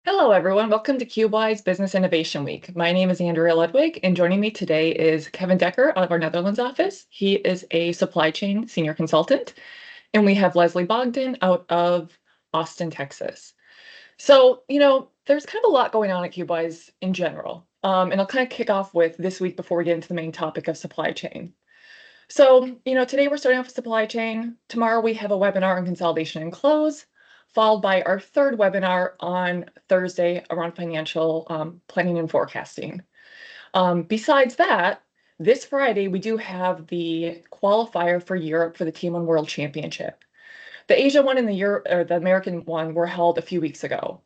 Hello, everyone. Welcome to CubeWise Business Innovation Week. My name is Andrea Ludwig, and joining me today is Kevin Decker out of our Netherlands office. He is a supply chain senior consultant, and we have Leslie Bogdan out of Austin, Texas. There's kind of a lot going on at CubeWise in general, and I'll kind of kick off with this week before we get into the main topic of supply chain. Today we're starting off with supply chain. Tomorrow we have a webinar on consolidation and close, followed by our third webinar on Thursday around financial planning and forecasting. Besides that, this Friday we do have the qualifier for Europe for the Team One World Championship. The Asia one and the American one were held a few weeks ago.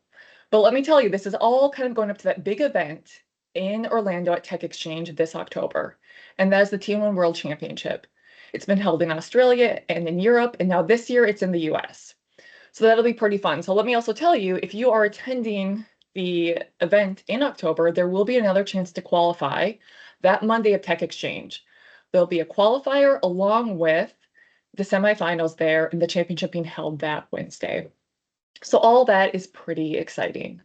But let me tell you, this is all kind of going up to that big event in Orlando at Tech Exchange this October, and that is the Team One World Championship. It's been held in Australia and in Europe, and now this year it's in the US. So that'll be pretty fun. So let me also tell you, if you are attending the event in October, there will be another chance to qualify that Monday at Tech Exchange. There'll be a qualifier along with the semifinals there and the championship being held that Wednesday. So all that is pretty exciting.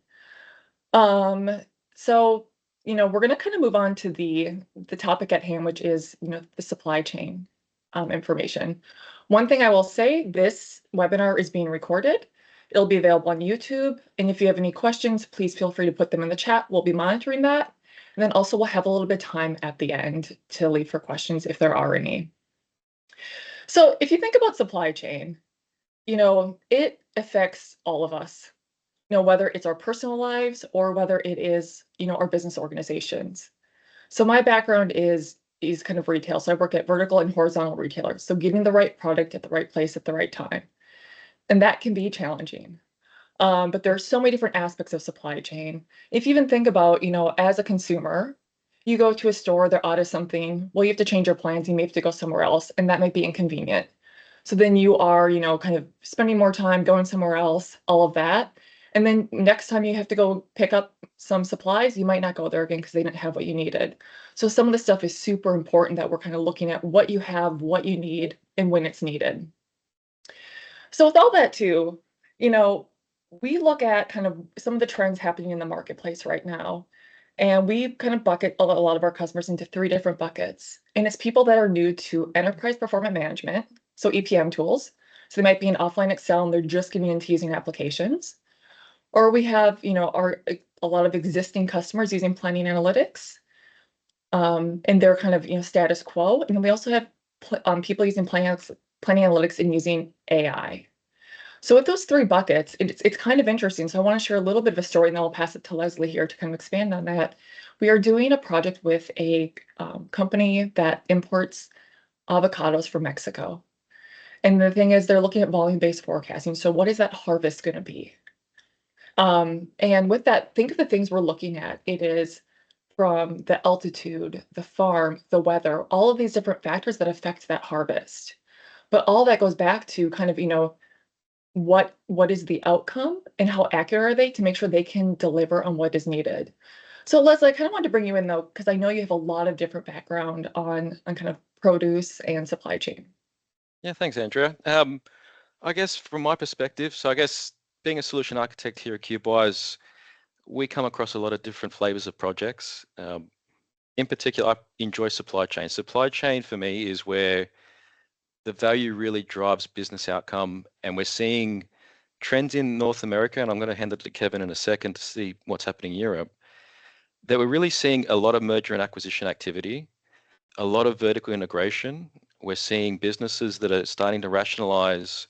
We're going to kind of move on to the topic at hand, which is, the supply chain information. One thing I will say, this webinar is being recorded. It'll be available on YouTube. And if you have any questions, please feel free to put them in the chat. We'll be monitoring that. And then also we'll have a little bit of time at the end to leave for questions if there are any. So if you think about supply chain, it affects all of us, whether it's our personal lives or whether it is, our business organizations. So my background is kind of retail. So I work at vertical and horizontal retailers. So getting the right product at the right place at the right time. And that can be challenging. But there are so many different aspects of supply chain. If you even think about, as a consumer, you go to a store, they're out of something, well, you have to change your plans, you may have to go somewhere else, and that might be inconvenient. So then you are, kind of spending more time going somewhere else, all of that. And then next time you have to go pick up some supplies, you might not go there again because they didn't have what you needed. So some of the stuff is super important that we're kind of looking at what you have, what you need, and when it's needed. So with all that too, we look at kind of some of the trends happening in the marketplace right now. And we kind of bucket a lot of our customers into three different buckets. And it's people that are new to enterprise performance management, so EPM tools. So they might be in offline Excel and they're just getting into using applications. Or we have, a lot of existing customers using planning analytics. And they're kind of, status quo. And then we also have people using planning analytics and using AI. So with those three buckets, it's kind of interesting. So I want to share a little bit of a story, and then I'll pass it to Leslie here to kind of expand on that. We are doing a project with a company that imports avocados from Mexico. And the thing is, they're looking at volume-based forecasting. So what is that harvest going to be? And with that, think of the things we're looking at. It is from the altitude, the farm, the weather, all of these different factors that affect that harvest. But all that goes back to kind of, what is the outcome and how accurate are they to make sure they can deliver on what is needed. So Leslie, I kind of wanted to bring you in though, because I know you have a lot of different background on kind of produce and supply chain. Yeah, thanks, Andrea. I guess from my perspective, so I guess being a solution architect here at CubeWise, we come across a lot of different flavors of projects. In particular, I enjoy supply chain. Supply chain for me is where the value really drives business outcome, and we're seeing trends in North America, and I'm going to hand it to Kevin in a second to see what's happening in Europe, that we're really seeing a lot of merger and acquisition activity, a lot of vertical integration. We're seeing businesses that are starting to rationalize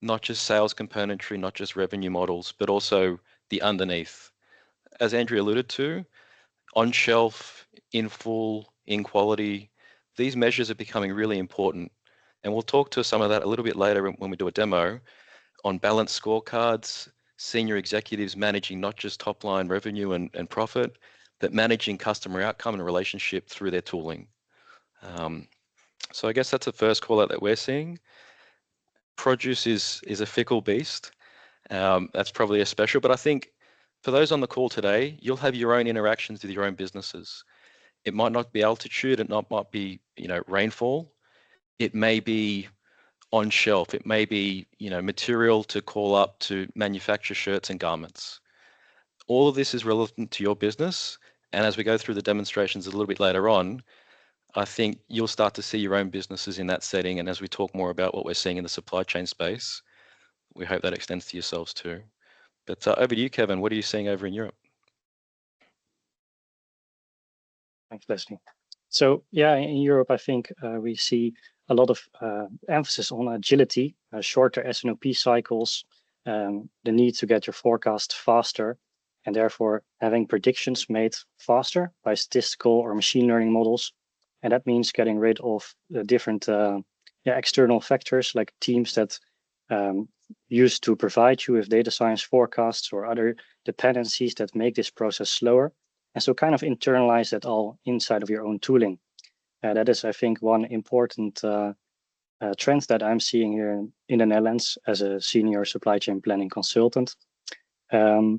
not just sales componentry, not just revenue models, but also the underneath. As Andrea alluded to, on shelf, in full, in quality, these measures are becoming really important. And we'll talk to some of that a little bit later when we do a demo on balanced scorecards, senior executives managing not just top line revenue and profit, but managing customer outcome and relationship through their tooling. So I guess that's the first call out that we're seeing. Produce is a fickle beast. That's probably a special, but I think for those on the call today, you'll have your own interactions with your own businesses. It might not be altitude, it might be, rainfall. It may be on shelf. It may be, material to call up to manufacture shirts and garments. all of this is relevant to your business. And as we go through the demonstrations a little bit later on, I think you'll start to see your own businesses in that setting. And as we talk more about what we're seeing in the supply chain space, we hope that extends to yourselves too. But over to you, Kevin. What are you seeing over in Europe? Thanks, Leslie. So yeah, in Europe, I think we see a lot of emphasis on agility, shorter S&OP cycles, the need to get your forecast faster, and therefore having predictions made faster by statistical or machine learning models. And that means getting rid of the different external factors like teams that used to provide you with data science forecasts or other dependencies that make this process slower. And so kind of internalize that all inside of your own tooling. That is, I think, one important trend that I'm seeing here in the Netherlands as a senior supply chain planning consultant. Other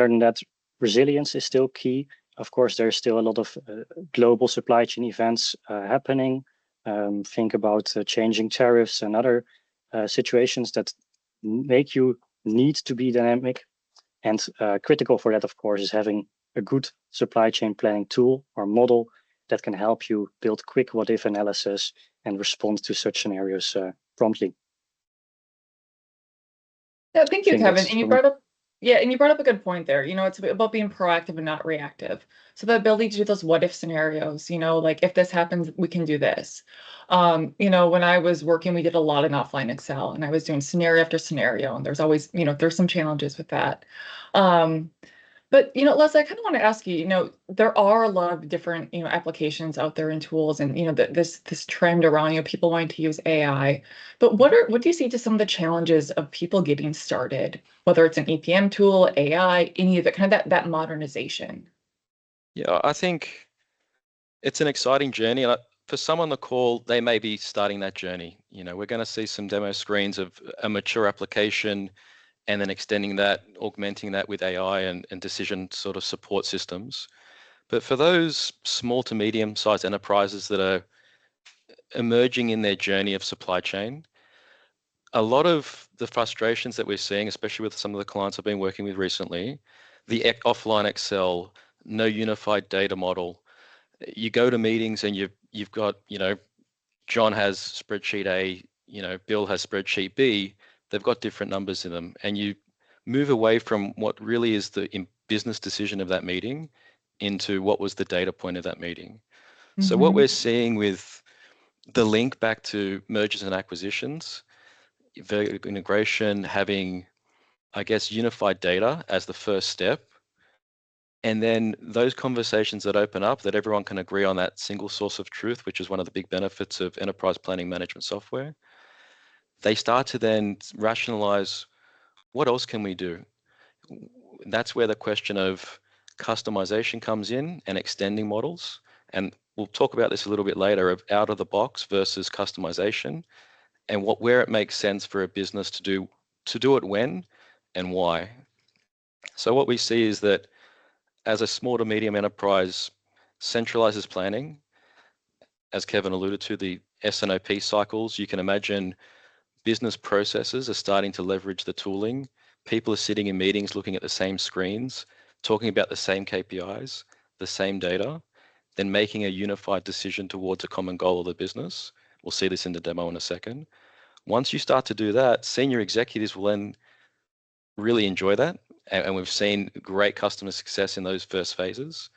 than that, resilience is still key. Of course, there's still a lot of global supply chain events happening. Think about changing tariffs and other situations that make you need to be dynamic. And critical for that, of course, is having a good supply chain planning tool or model that can help you build quick what-if analysis and respond to such scenarios promptly. Yeah, thank you, Kevin. And you brought up a good point there. It's about being proactive and not reactive. So the ability to do those what if scenarios, like if this happens, we can do this. When I was working, we did a lot in offline Excel, and I was doing scenario after scenario, and there's always, there's some challenges with that. But, Leslie, I kind of want to ask you, there are a lot of different, applications out there and tools and, this trend around, people wanting to use AI. But what do you see to some of the challenges of people getting started, whether it's an EPM tool, AI, any of it, kind of that modernization? Yeah, I think it's an exciting journey. And for some on the call, they may be starting that journey. We're going to see some demo screens of a mature application and then extending that, augmenting that with AI and decision sort of support systems. But for those small to medium-sized enterprises that are emerging in their journey of supply chain, a lot of the frustrations that we're seeing, especially with some of the clients I've been working with recently, the offline Excel, no unified data model. You go to meetings and you've got, John has spreadsheet A, Bill has spreadsheet B. They've got different numbers in them, and you move away from what really is the business decision of that meeting into what was the data point of that meeting. So what we're seeing with the link back to mergers and acquisitions, vertical integration, having, I guess, unified data as the first step, and then those conversations that open up that everyone can agree on that single source of truth, which is one of the big benefits of enterprise planning management software. They start to then rationalize, what else can we do? That's where the question of customization comes in and extending models. And we'll talk about this a little bit later of out of the box versus customization and where it makes sense for a business to do it when and why. So what we see is that as a small to medium enterprise centralizes planning, as Kevin alluded to, the S&OP cycles, you can imagine business processes are starting to leverage the tooling. People are sitting in meetings looking at the same screens, talking about the same KPIs, the same data, then making a unified decision towards a common goal of the business. We'll see this in the demo in a second. Once you start to do that, senior executives will then really enjoy that. And we've seen great customer success in those first phases.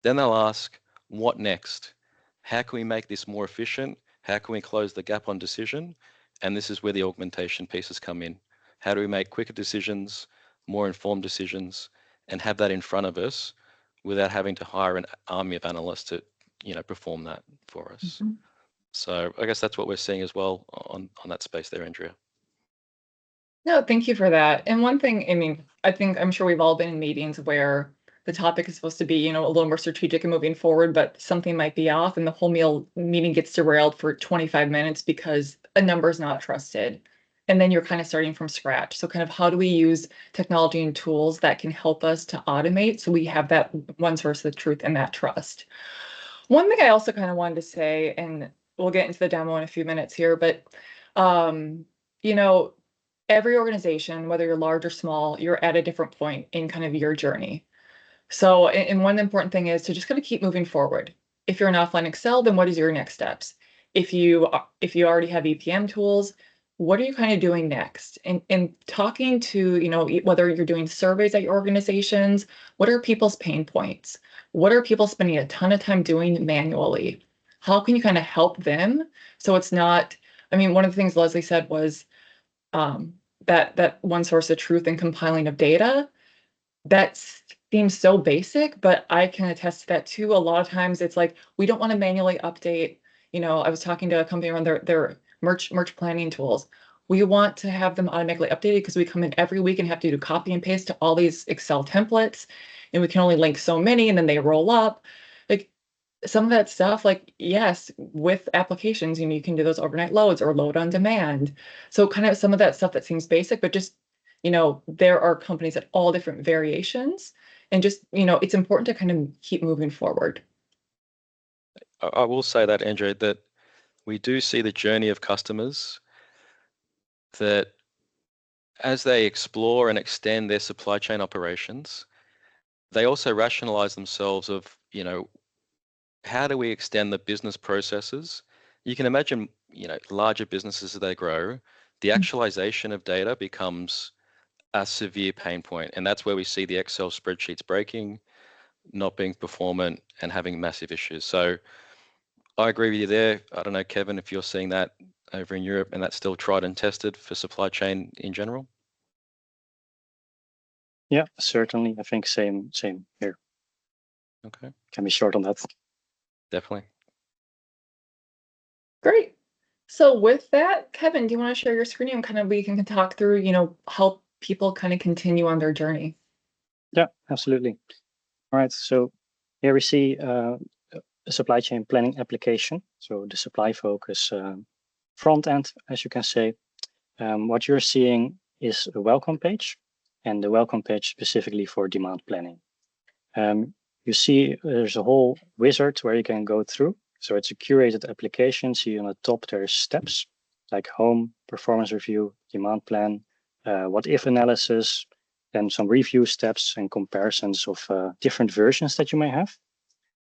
Then they'll ask, what next? How can we make this more efficient? How can we close the gap on decision? And this is where the augmentation pieces come in. How do we make quicker decisions, more informed decisions, and have that in front of us without having to hire an army of analysts to, perform that for us? So I guess that's what we're seeing as well on that space there, Andrea. No, thank you for that. And one thing, I'm sure we've all been in meetings where the topic is supposed to be, a little more strategic and moving forward, but something might be off and the whole meeting gets derailed for 25 minutes because a number is not trusted. And then you're kind of starting from scratch. So kind of how do we use technology and tools that can help us to automate so we have that one source of the truth and that trust? One thing I also kind of wanted to say, and we'll get into the demo in a few minutes here, but, every organization, whether you're large or small, you're at a different point in kind of your journey. So, and one important thing is to just kind of keep moving forward. If you're in offline Excel, then what is your next steps? If you already have EPM tools, what are you kind of doing next? And talking to, whether you're doing surveys at your organizations, what are people's pain points? What are people spending a ton of time doing manually? How can you kind of help them? So it's not, I mean, one of the things Leslie said was that one source of truth and compiling of data. That seems so basic, but I can attest to that too. A lot of times it's like, we don't want to manually update. I was talking to a company around their merch planning tools. We want to have them automatically updated because we come in every week and have to do copy and paste to all these Excel templates, and we can only link so many, and then they roll up. Like some of that stuff, like, yes, with applications, you can do those overnight loads or load on demand. So kind of some of that stuff that seems basic, but just there are companies at all different variations, and just, it's important to kind of keep moving forward. I will say that, Andrea, that we do see the journey of customers that as they explore and extend their supply chain operations, they also rationalize themselves of, how do we extend the business processes? You can imagine, larger businesses as they grow, the actualization of data becomes a severe pain point. And that's where we see the Excel spreadsheets breaking, not being performant, and having massive issues. So I agree with you there. I don't know, Kevin, if you're seeing that over in Europe and that's still tried and tested for supply chain in general. Yeah, certainly. I think same here. Okay. Can be short on that. Definitely. Great. So with that, Kevin, do you want to share your screen and kind of we can talk through, help people kind of continue on their journey? Yeah, absolutely. All right. So here we see a supply chain planning application. So the supply focus front end, as you can say. What you're seeing is a welcome page, and the welcome page specifically for demand planning. You see there's a whole wizard where you can go through. So it's a curated application. See on the top there's steps like home, performance review, demand plan, what if analysis, then some review steps and comparisons of different versions that you may have.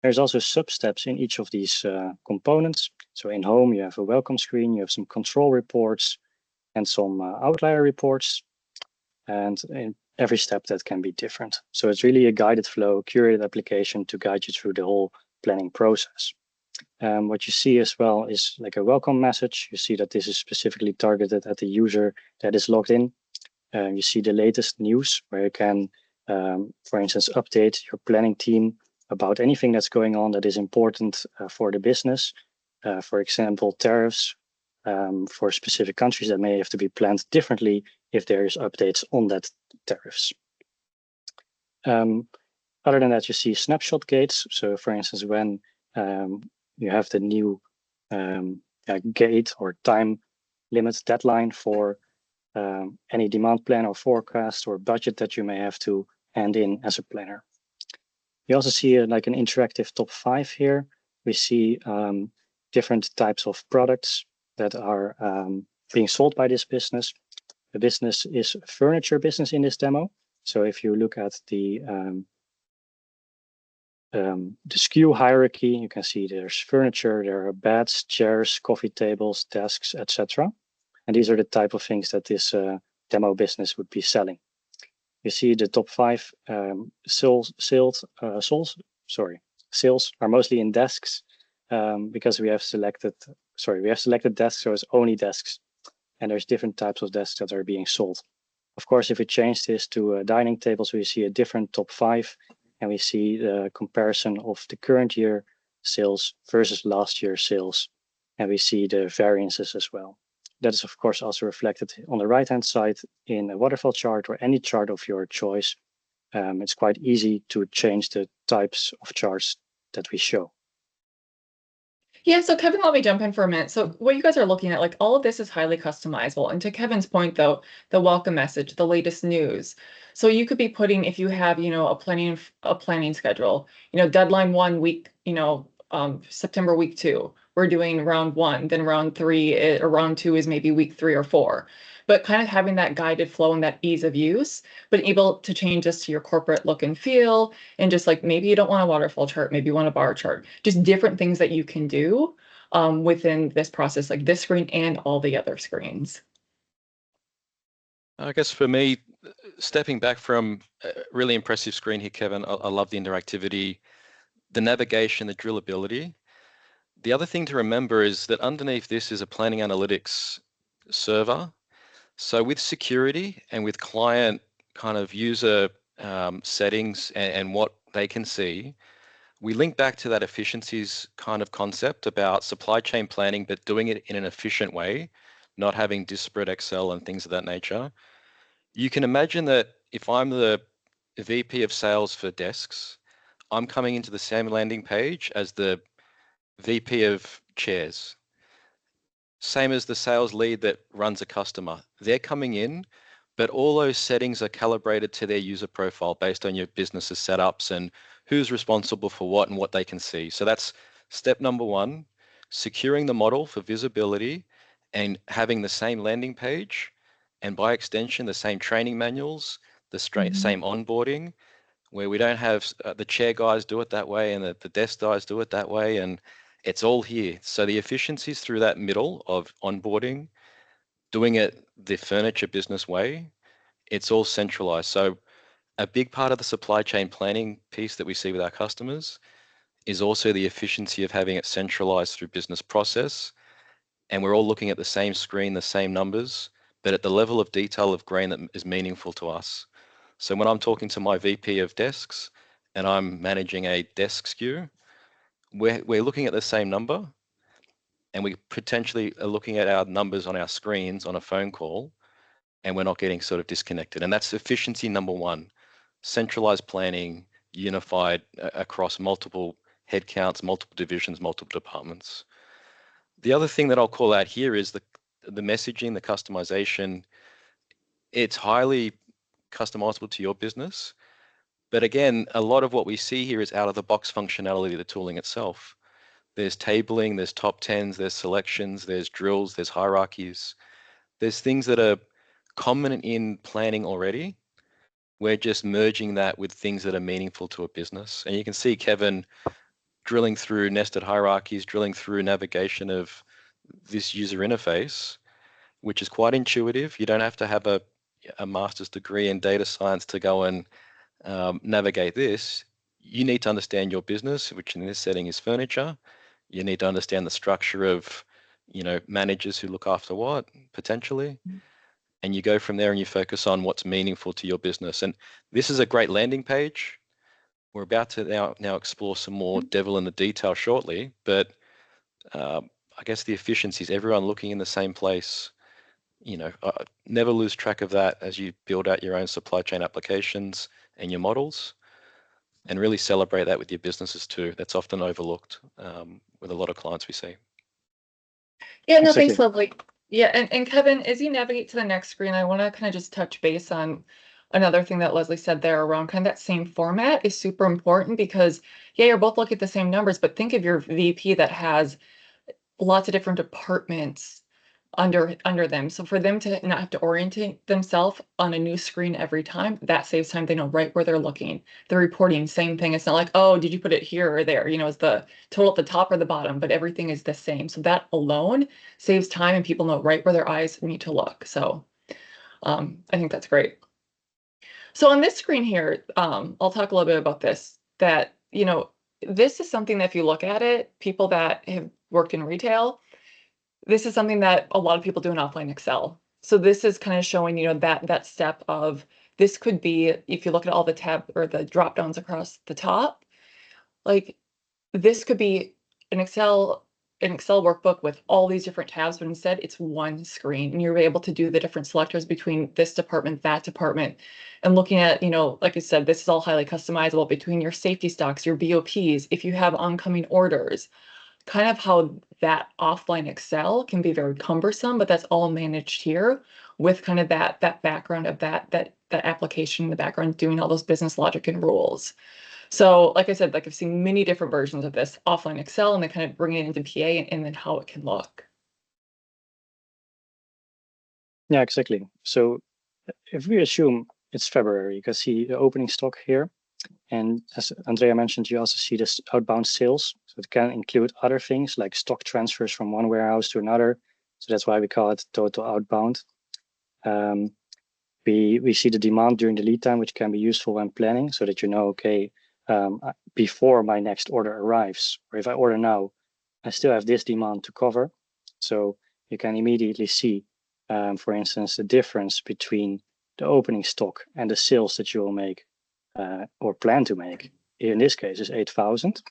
There's also sub-steps in each of these components. So in home, you have a welcome screen, you have some control reports and some outlier reports. And in every step that can be different. So it's really a guided flow, curated application to guide you through the whole planning process. What you see as well is like a welcome message. You see that this is specifically targeted at the user that is logged in. You see the latest news where you can, for instance, update your planning team about anything that's going on that is important for the business. For example, tariffs for specific countries that may have to be planned differently if there is updates on that tariffs. Other than that, you see snapshot gates. So for instance, when you have the new gate or time limit deadline for any demand plan or forecast or budget that you may have to hand in as a planner. You also see like an interactive top 5 here. We see different types of products that are being sold by this business. The business is a furniture business in this demo. So if you look at the SKU hierarchy, you can see there's furniture, there are beds, chairs, coffee tables, desks, etc. And these are the type of things that this demo business would be selling. You see the top 5 sales are mostly in desks because we have selected desks, so it's only desks. And there's different types of desks that are being sold. Of course, if we change this to dining tables, we see a different top 5, and we see the comparison of the current year sales versus last year's sales, and we see the variances as well. That is, of course, also reflected on the right-hand side in a waterfall chart or any chart of your choice. It's quite easy to change the types of charts that we show. Yeah, so Kevin, let me jump in for a minute. So what you guys are looking at, like all of this is highly customizable. And to Kevin's point, though, the welcome message, the latest news. So you could be putting, if you have, a planning schedule, deadline 1 week, September week 2, we're doing round 1, then round 3 or round 2 is maybe week 3 or 4. But kind of having that guided flow and that ease of use, but able to change this to your corporate look and feel, and just like maybe you don't want a waterfall chart, maybe you want a bar chart, just different things that you can do within this process, like this screen and all the other screens. I guess for me, stepping back from a really impressive screen here, Kevin, I love the interactivity, the navigation, the drillability. The other thing to remember is that underneath this is a planning analytics server. So with security and with client kind of user settings and what they can see, we link back to that efficiencies kind of concept about supply chain planning, but doing it in an efficient way, not having disparate Excel and things of that nature. You can imagine that if I'm the VP of sales for desks, I'm coming into the same landing page as the VP of chairs. Same as the sales lead that runs a customer. They're coming in, but all those settings are calibrated to their user profile based on your business's setups and who's responsible for what and what they can see. So that's step number 1, securing the model for visibility and having the same landing page, and by extension, the same training manuals, the same onboarding, where we don't have the chair guys do it that way and the desk guys do it that way, and it's all here. So the efficiencies through that middle of onboarding, doing it the furniture business way, it's all centralized. So a big part of the supply chain planning piece that we see with our customers is also the efficiency of having it centralized through business process. And we're all looking at the same screen, the same numbers, but at the level of detail of grain that is meaningful to us. So when I'm talking to my VP of desks and I'm managing a desk SKU, we're looking at the same number, and we potentially are looking at our numbers on our screens on a phone call, and we're not getting sort of disconnected. And that's efficiency number 1, centralized planning, unified across multiple headcounts, multiple divisions, multiple departments. The other thing that I'll call out here is the messaging, the customization. It's highly customizable to your business. But again, a lot of what we see here is out of the box functionality of the tooling itself. There's tabling, there's top 10s, there's selections, there's drills, there's hierarchies. There's things that are common in planning already. We're just merging that with things that are meaningful to a business. And you can see Kevin drilling through nested hierarchies, drilling through navigation of this user interface, which is quite intuitive. You don't have to have a master's degree in data science to go and navigate this. You need to understand your business, which in this setting is furniture. You need to understand the structure of, managers who look after what, potentially. And you go from there and you focus on what's meaningful to your business. And this is a great landing page. We're about to now explore some more devil in the detail shortly, but I guess the efficiencies, everyone looking in the same place, never lose track of that as you build out your own supply chain applications and your models, and really celebrate that with your businesses too. That's often overlooked with a lot of clients we see. Yeah, no, thanks, Lovely. Yeah, and Kevin, as you navigate to the next screen, I want to kind of just touch base on another thing that Leslie said there around kind of that same format is super important, because yeah, you're both looking at the same numbers, but think of your VP that has lots of different departments under them. So for them to not have to orientate themselves on a new screen every time, that saves time. They know right where they're looking. The reporting, same thing. It's not like, oh, did you put it here or there? Is the total at the top or the bottom, but everything is the same. So that alone saves time, and people know right where their eyes need to look. So I think that's great. So on this screen here, I'll talk a little bit about this, that, this is something that if you look at it, people that have worked in retail, this is something that a lot of people do in offline Excel. So this is kind of showing, that step of, this could be, if you look at all the tab or the drop downs across the top, like this could be an Excel workbook with all these different tabs, but instead it's one screen, and you're able to do the different selectors between this department, that department, and looking at, like I said, this is all highly customizable between your safety stocks, your BOPs, if you have oncoming orders, kind of how that offline Excel can be very cumbersome, but that's all managed here with kind of that background of that application in the background, doing all those business logic and rules. So like I said, like I've seen many different versions of this offline Excel, and then kind of bring it into PA and then how it can look. Yeah, exactly. So if we assume it's February, you can see the opening stock here. And as Andrea mentioned, you also see this outbound sales. So it can include other things like stock transfers from one warehouse to another. So that's why we call it total outbound. We see the demand during the lead time, which can be useful when planning so that you know, okay, before my next order arrives, or if I order now, I still have this demand to cover. So you can immediately see, for instance, the difference between the opening stock and the sales that you will make or plan to make. In this case, is 8,000.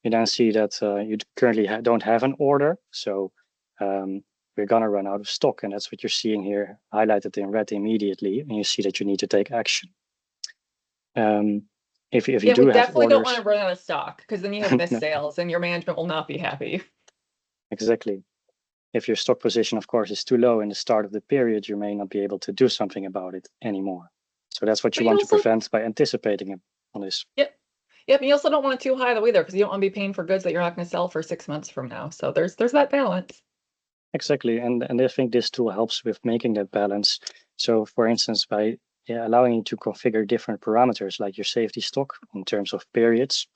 You then see that you currently don't have an order, so we're gonna run out of stock, and that's what you're seeing here highlighted in red immediately, and you see that you need to take action. If you Yeah, do we have definitely don't orders, want to run out of stock because then you have missed sales and your management will not be happy. exactly. If your stock position, of course, is too low in the start of the period, you may not be able to do something about it anymore. So that's what But you you want to also, prevent by anticipating on this. yep, but you also don't want it too high though either because you don't want to be paying for goods that you're not going to sell for 6 months from now. So there's that balance. Exactly, and I think this tool helps with making that balance. So, for instance, by allowing you to configure different parameters like your safety stock in terms of periods,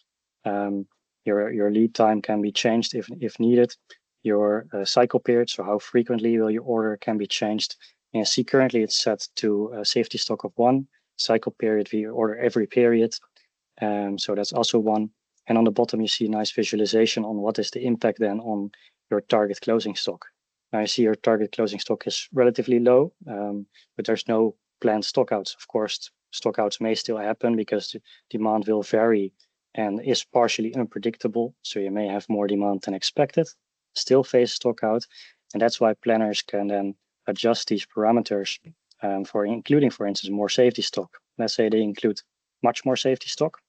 your lead time can be changed if needed. Your cycle period, so how frequently will you order, can be changed. And see, currently it's set to a safety stock of 1. Cycle period, we order every period, so that's also 1. And on the bottom, you see a nice visualization on what is the impact then on your target closing stock. Now I see your target closing stock is relatively low, but there's no planned stockouts. Of course, stockouts may still happen because the demand will vary and is partially unpredictable. So you may have more demand than expected, still face stockout. And that's why planners can then adjust these parameters for including, for instance, more safety stock. Let's say they include much more safety stock.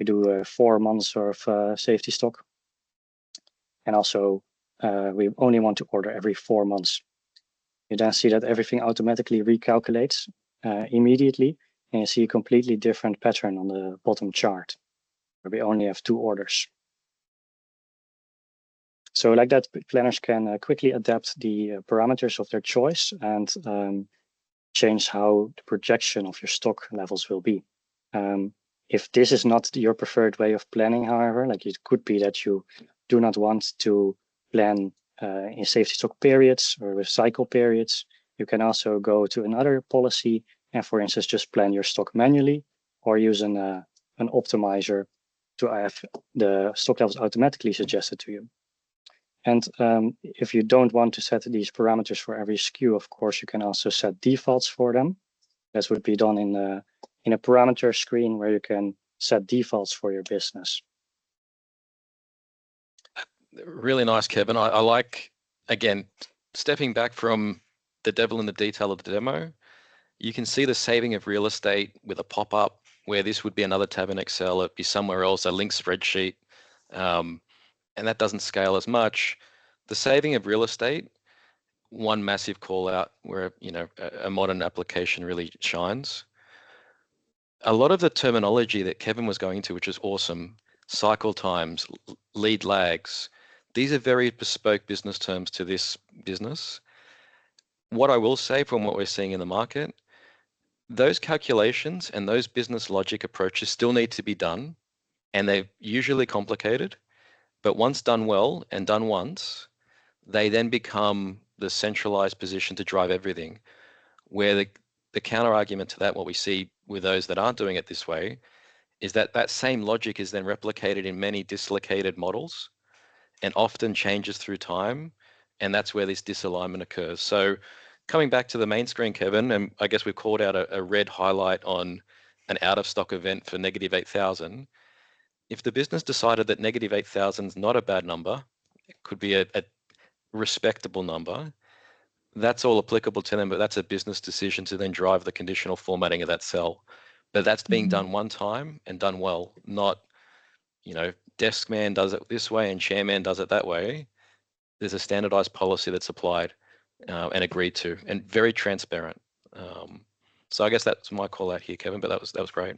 We do 4 months of safety stock. And also we only want to order every 4 months. You then see that everything automatically recalculates immediately, and you see a completely different pattern on the bottom chart, where we only have 2 orders. So like that, planners can quickly adapt the parameters of their choice and change how the projection of your stock levels will be. If this is not your preferred way of planning, however, like it could be that you do not want to plan in safety stock periods or with cycle periods, you can also go to another policy and, for instance, just plan your stock manually or use an optimizer to have the stock levels automatically suggested to you. And if you don't want to set these parameters for every SKU, of course, you can also set defaults for them. This would be done in a parameter screen where you can set defaults for your business. Really nice, Kevin. I like, again, stepping back from the devil in the detail of the demo, you can see the saving of real estate with a pop-up where this would be another tab in Excel, it'd be somewhere else, a linked spreadsheet, and that doesn't scale as much. The saving of real estate, one massive call out where a modern application really shines. A lot of the terminology that Kevin was going to, which is awesome, cycle times, lead lags, these are very bespoke business terms to this business. What I will say from what we're seeing in the market, those calculations and those business logic approaches still need to be done, and they're usually complicated, but once done well and done once, they then become the centralized position to drive everything. Where the counter argument to that, what we see with those that aren't doing it this way, is that that same logic is then replicated in many dislocated models and often changes through time. And that's where this disalignment occurs. So coming back to the main screen, Kevin, and I guess we've called out a red highlight on an out of stock event for negative 8,000. If the business decided that negative 8,000 is not a bad number, it could be a respectable number, that's all applicable to them, but that's a business decision to then drive the conditional formatting of that cell. But that's being done one time and done well, not, desk man does it this way and chairman does it that way. There's a standardized policy that's applied and agreed to, and very transparent. So I guess that's my call out here, Kevin, but that was great.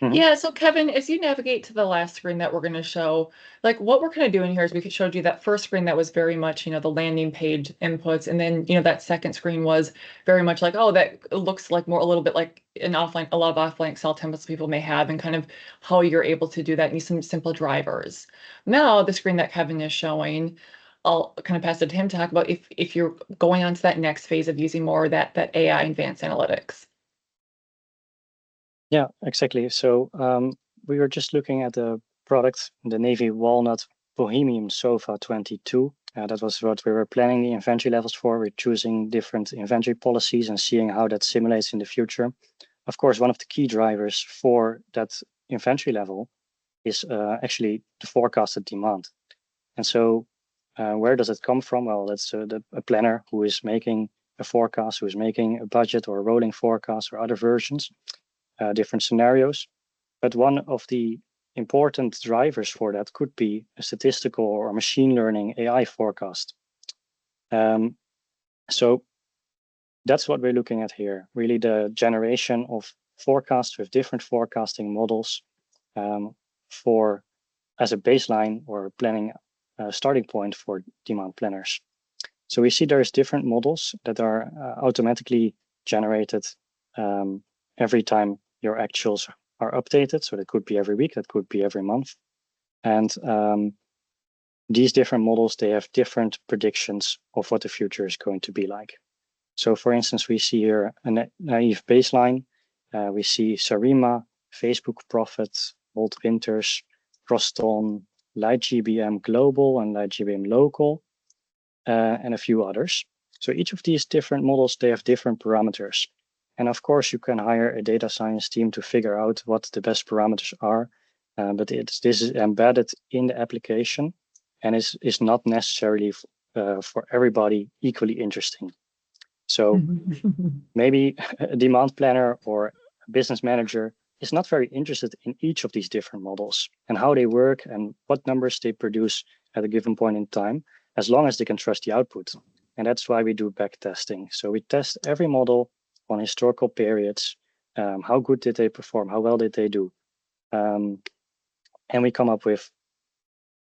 Mhm. Yeah, so Kevin, as you navigate to the last screen that we're going to show, like what we're kind of doing here is we showed you that first screen that was very much, the landing page inputs. And then, that second screen was very much like, oh, that looks like more a little bit like a lot of offline Excel templates people may have and kind of how you're able to do that and use some simple drivers. Now, the screen that Kevin is showing, I'll kind of pass it to him to talk about if you're going on to that next phase of using more of that AI advanced analytics. Yeah, exactly. So we were just looking at the product, the Navy Walnut Bohemian Sofa 22. That was what we were planning the inventory levels for. We're choosing different inventory policies and seeing how that simulates in the future. Of course, one of the key drivers for that inventory level is actually the forecasted demand. And so where does it come from? Well, that's a planner who is making a forecast, who is making a budget or a rolling forecast or other versions. Different scenarios. But one of the important drivers for that could be a statistical or machine learning AI forecast. So that's what we're looking at here, really the generation of forecasts with different forecasting models for as a baseline or planning starting point for demand planners. So we see there's different models that are automatically generated every time your actuals are updated. So that could be every week, that could be every month. And these different models, they have different predictions of what the future is going to be like. So for instance, we see here a naive baseline. We see Sarima, Facebook Profits, Bolt Winters, Croston, LightGBM Global and LightGBM Local, and a few others. So each of these different models, they have different parameters. And of course, you can hire a data science team to figure out what the best parameters are. But this is embedded in the application and is not necessarily for everybody equally interesting. So maybe a demand planner or a business manager is not very interested in each of these different models and how they work and what numbers they produce at a given point in time, as long as they can trust the output. And that's why we do back testing. So we test every model on historical periods. How good did they perform? How well did they do? And we come up with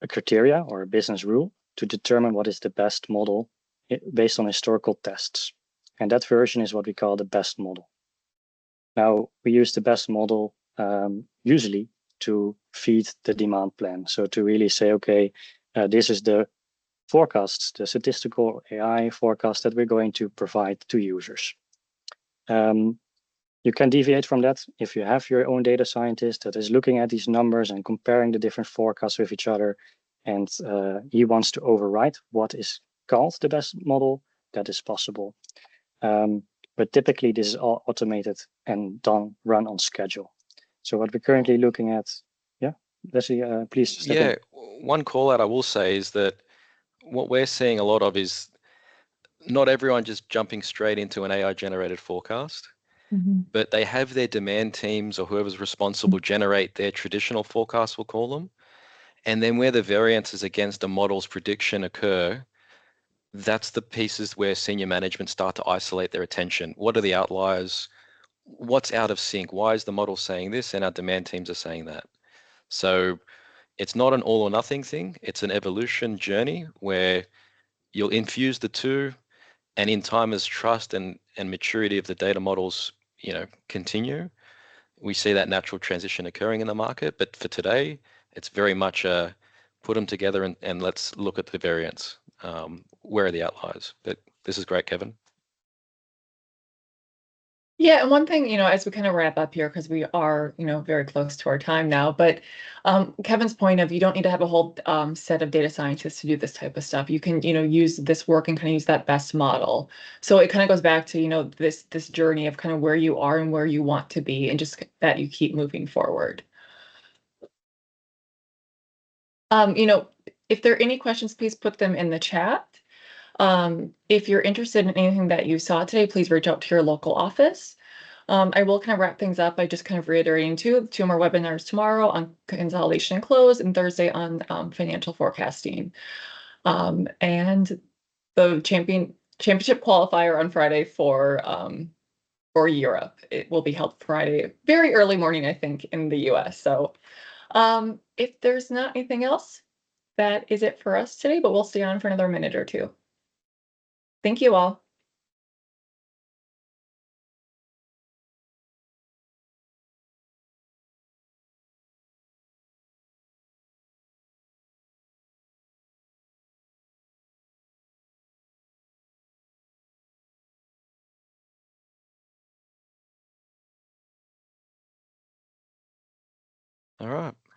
a criteria or a business rule to determine what is the best model based on historical tests. And that version is what we call the best model. Now, we use the best model usually to feed the demand plan. So to really say, okay, this is the forecasts, the statistical AI forecast that we're going to provide to users. You can deviate from that if you have your own data scientist that is looking at these numbers and comparing the different forecasts with each other, and he wants to override what is called the best model. That is possible. But typically, this is all automated and run on schedule. So what we're currently looking at, yeah, Leslie, please step in. Yeah, one call out I will say is that what we're seeing a lot of is not everyone just jumping straight into an AI generated forecast, but they have their demand teams or whoever's responsible generate their traditional forecast, we'll call them. And then where the variances against a model's prediction occur, that's the pieces where senior management start to isolate their attention. What are the outliers? What's out of sync? Why is the model saying this and our demand teams are saying that? So it's not an all or nothing thing. It's an evolution journey where you'll infuse the two, and in time as trust and maturity of the data models, continue, we see that natural transition occurring in the market. But for today, it's very much a put them together and let's look at the variance. Where are the outliers? But this is great, Kevin. Yeah, and one thing, as we kind of wrap up here, because we are, very close to our time now, but Kevin's point of you don't need to have a whole set of data scientists to do this type of stuff. You can, use this work and kind of use that best model. So it kind of goes back to, this journey of kind of where you are and where you want to be, and just that you keep moving forward. If there are any questions, please put them in the chat. If you're interested in anything that you saw today, please reach out to your local office. I will kind of wrap things up by just kind of reiterating two more webinars tomorrow on consolidation and close, and Thursday on financial forecasting. And the championship qualifier on Friday for for Europe. It will be held Friday, very early morning, I think, in the US. So if there's not anything else, that is it for us today, but we'll stay on for another minute or two. Thank you all. All right.